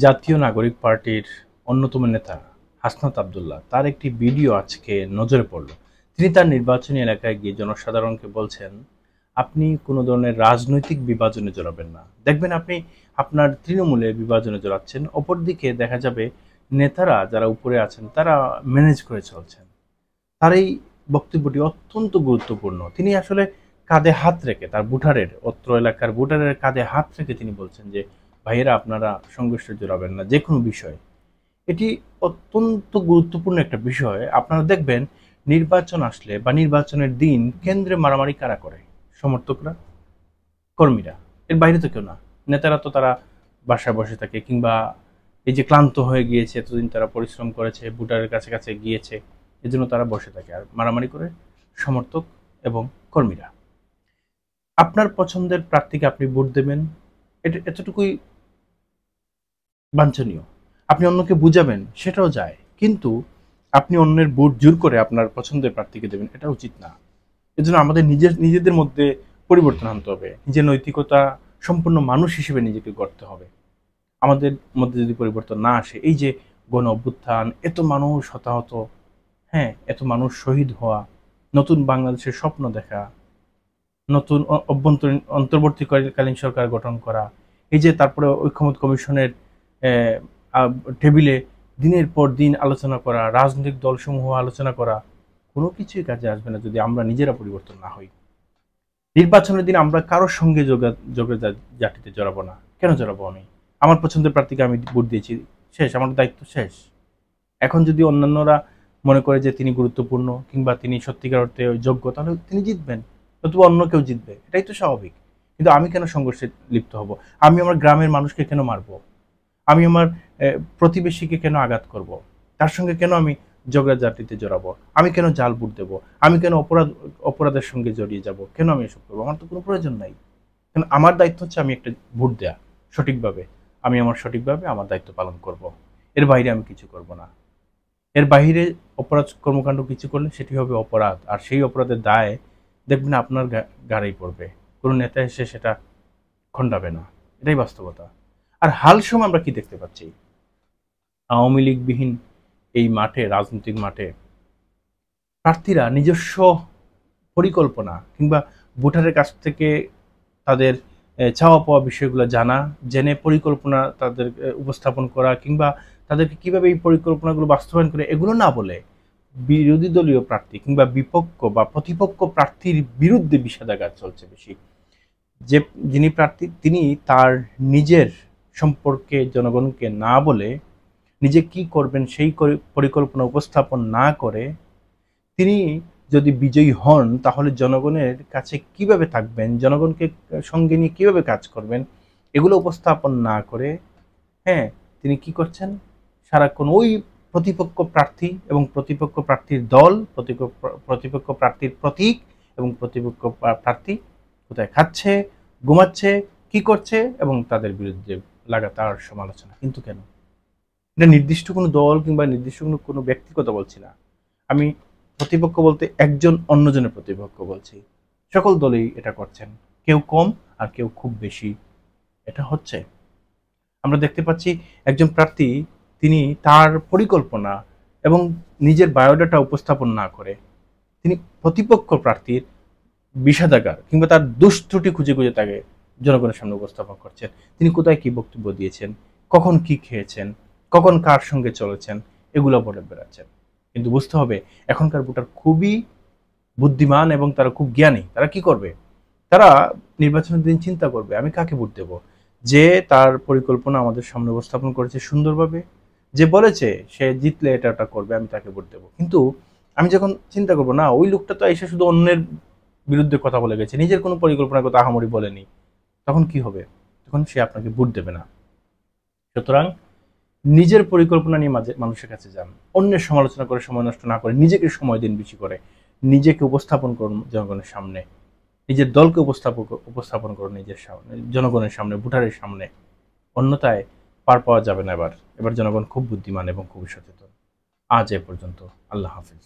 জাতীয় নাগরিক পার্টির অন্যতম নেতা হাসনাত আব্দুল্লাহ তার একটি ভিডিও আজকে নজরে পড়ল। তিনি তার নির্বাচনী এলাকায় গিয়ে জনসাধারণকে বলছেন, আপনি কোনো ধরনের রাজনৈতিক বিভাজনে জড়াবেন না। দেখবেন আপনি আপনার তৃণমূলে বিভাজনে জড়াচ্ছেন, অপরদিকে দেখা যাবে নেতারা যারা উপরে আছেন তারা ম্যানেজ করে চলছেন। তার এই বক্তব্যটি অত্যন্ত গুরুত্বপূর্ণ। তিনি আসলে কাঁধে হাত রেখে তার ভোটারের, অত্র এলাকার ভোটারের কাঁধে হাত রেখে তিনি বলছেন যে ভাইয়েরা আপনারা সংঘর্ষে জড়াবেন না যে কোনো বিষয়। এটি অত্যন্ত গুরুত্বপূর্ণ একটা বিষয়। আপনারা দেখবেন নির্বাচন আসলে বা নির্বাচনের দিন কেন্দ্রে মারামারি কারা করে? সমর্থকরা, কর্মীরা, এর বাইরে তো কেউ না। নেতারা তো তারা বাসায় বসে থাকে, কিংবা এই যে ক্লান্ত হয়ে গিয়েছে, এতদিন তারা পরিশ্রম করেছে, ভোটারের কাছে কাছে গিয়েছে, এজন্য তারা বসে থাকে আর মারামারি করে সমর্থক এবং কর্মীরা। আপনার পছন্দের প্রার্থীকে আপনি ভোট দেবেন, এটা এতটুকুই বাঞ্ছনীয়। আপনি অন্যকে বুঝাবেন, সেটাও যায়, কিন্তু আপনি অন্যের ভোট জোর করে আপনার পছন্দের প্রার্থীকে দেবেন, এটা উচিত না। এজন্য আমাদের নিজেদের মধ্যে পরিবর্তন আনতে হবে। নিজের নৈতিকতা সম্পূর্ণ মানুষ হিসেবে নিজেকে গড়তে হবে। আমাদের মধ্যে যদি পরিবর্তন না আসে, এই যে গণ অভ্যুত্থান, এত মানুষ হতাহত, হ্যাঁ, এত মানুষ শহীদ হওয়া, নতুন বাংলাদেশের স্বপ্ন দেখা, নতুন অন্তর্বর্তীকালীন সরকার গঠন করা, এই যে তারপরে ঐকমত্য কমিশনের টেবিলে দিনের পর দিন আলোচনা করা, রাজনৈতিক দলসমূহ আলোচনা করা, কোনো কিছুই কাজে আসবে না যদি আমরা নিজেরা পরিবর্তন না হই। নির্বাচনের দিন আমরা কারোর সঙ্গে জাতিতে জড়াবো না। কেন জড়াবো? আমি আমার পছন্দের প্রার্থীকে আমি ভোট দিয়েছি, শেষ, আমার দায়িত্ব শেষ। এখন যদি অন্যান্যরা মনে করে যে তিনি গুরুত্বপূর্ণ কিংবা তিনি সত্যিকার অর্থে যোগ্য, তাহলে তিনি জিতবেন, নতুবা অন্য কেউ জিতবে, এটাই তো স্বাভাবিক। কিন্তু আমি কেন সংঘর্ষে লিপ্ত হব? আমি আমার গ্রামের মানুষকে কেন মারবো? আমি আমার প্রতিবেশীকে কেন আঘাত করব? তার সঙ্গে কেন আমি ঝগড়াঝাটিতে জড়াবো? আমি কেন জাল ভোট দেবো? আমি কেন অপরাধের সঙ্গে জড়িয়ে যাব? কেন আমি এসব করবো? আমার তো কোনো প্রয়োজন নাই। কারণ আমার দায়িত্ব হচ্ছে আমি একটা ভোট দেয়া সঠিকভাবে। আমি আমার সঠিকভাবে আমার দায়িত্ব পালন করব। এর বাইরে আমি কিছু করব না। এর বাইরে অপরাধ কর্মকাণ্ড কিছু করলে সেটি হবে অপরাধ, আর সেই অপরাধের দায় দেখবেন আপনার ঘাড়েই পড়বে। কোনো নেতা এসে সেটা খণ্ডাবে না। এটাই বাস্তবতা। আর হাল সময় আমরা কি দেখতে পাচ্ছি? আওয়ামী লীগবিহীন এই মাঠে, রাজনৈতিক মাঠে, প্রার্থীরা নিজস্ব পরিকল্পনা কিংবা ভোটারের কাছ থেকে তাদের চাওয়া পাওয়া বিষয়গুলো জেনে পরিকল্পনা তাদের উপস্থাপন করা, কিংবা তাদেরকে কিভাবে এই পরিকল্পনাগুলো বাস্তবায়ন করে, এগুলো না বলে বিরোধী দলীয় প্রার্থী কিংবা বিপক্ষ বা প্রতিপক্ষ প্রার্থীর বিরুদ্ধে বিষেধাগার চলছে বেশি। যে যিনি প্রার্থী, তিনি তার নিজের সম্পর্কে জনগণকে না বলে, নিজে কি করবেন সেই পরিকল্পনা উপস্থাপন না করে, তিনি যদি বিজয়ী হন তাহলে জনগণের কাছে কিভাবে থাকবেন, জনগণকে সঙ্গে নিয়ে কিভাবে কাজ করবেন, এগুলো উপস্থাপন না করে, হ্যাঁ, তিনি কি করছেন? সারাক্ষণ ওই প্রতিপক্ষ প্রার্থী এবং প্রতিপক্ষ প্রার্থীর দল, প্রতিপক্ষ প্রার্থীর প্রতীক এবং প্রতিপক্ষ প্রার্থী কোথায় খাচ্ছে, ঘুমাচ্ছে, কি করছে, এবং তাদের বিরুদ্ধে লাগাতার সমালোচনা। কিন্তু কেন? এটা নির্দিষ্ট কোনো দল কিংবা নির্দিষ্ট কোনো ব্যক্তির কথা বলছি না। আমি প্রতিপক্ষ বলতে একজন অন্যজনের প্রতিপক্ষ বলছি। সকল দলই এটা করছেন, কেউ কম আর কেউ খুব বেশি। এটা হচ্ছে, আমরা দেখতে পাচ্ছি একজন প্রার্থী, তিনি তার পরিকল্পনা এবং নিজের বায়োডাটা উপস্থাপন না করে তিনি প্রতিপক্ষ প্রার্থীর বিষাদাগার কিংবা তার দোষ ত্রুটি খুঁজে খুঁজে তাকে জনগণের সামনে উপস্থাপন করছেন। তিনি কোথায় কি বক্তব্য দিয়েছেন, কখন কি খেয়েছেন, কখন কার সঙ্গে চলেছেন, এগুলো বলে বেড়াচ্ছেন। কিন্তু বুঝতে হবে, এখনকার ভোটার খুবই বুদ্ধিমান এবং তারা খুব জ্ঞানী। তারা কি করবে? তারা নির্বাচনের দিন চিন্তা করবে, আমি কাকে ভোট দেব, যে তার পরিকল্পনা আমাদের সামনে উপস্থাপন করেছে সুন্দরভাবে, যে বলেছে সে জিতলে এটা ওটা করবে, আমি তাকে ভোট দেবো। কিন্তু আমি যখন চিন্তা করবো, না, ওই লোকটা তো এসে শুধু অন্যের বিরুদ্ধে কথা বলে গেছে, নিজের কোনো পরিকল্পনার কথা আহামরি বলেনি, তখন কি হবে? তখন সে আপনাকে ভোট দেবে না। সুতরাং নিজের পরিকল্পনা নিয়ে মানুষের কাছে যান, অন্যের সমালোচনা করে সময় নষ্ট না করে নিজেকে সময় দিন বেশি করে, নিজেকে উপস্থাপন করুন জনগণের সামনে, নিজের দলকে উপস্থাপন করুন নিজের সামনে, জনগণের সামনে, ভোটারের সামনে। অন্যথায় পার পাওয়া যাবে না। এবার জনগণ খুব বুদ্ধিমান এবং খুবই সচেতন। আজ এ পর্যন্ত। আল্লাহ হাফিজ।